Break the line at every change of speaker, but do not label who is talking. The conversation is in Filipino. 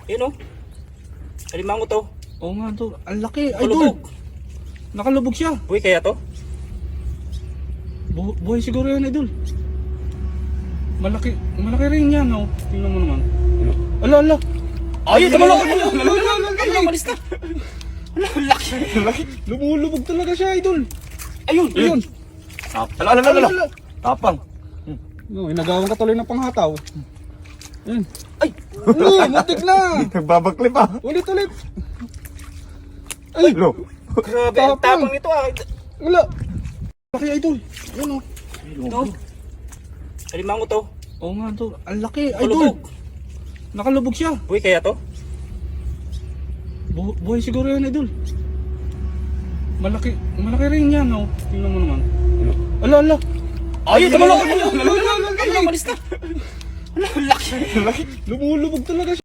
Ayun, oh. Alimango to.
Oo nga to. Ang laki. Idol.
Kulubog.
Nakalubog siya.
Uy, kaya to?
Buhay siguro yan, idol. Malaki rin yan, oh. Tingnan mo naman. Ala, ala.
Ay, tama lang.
Ay,
Malis na. Ang laki.
lumulubog talaga siya, idol.
Ayun.
Ayun.
Ala. Tapang.
No, inagawan ka tuloy ng panghataw. Ayun.
Ay.
Mutik na.
Nagbabaklip ah.
Ulit.
Ay, lo.
Grabe, ang tapang nito ah.
Wala. Laki, idol. Ayun, oh.
Ito. Alimango to.
Oo nga to. Ang laki, idol.
Kulubog.
Nakalubog siya.
Uy, kaya to?
Buhay siguro yan, idol. Malaki rin yan, oh. Tingnan mo naman. Ala, ala.
Ay, tama lang.
Ay,
Malis na. Ang laki.
lumulubog talaga siya.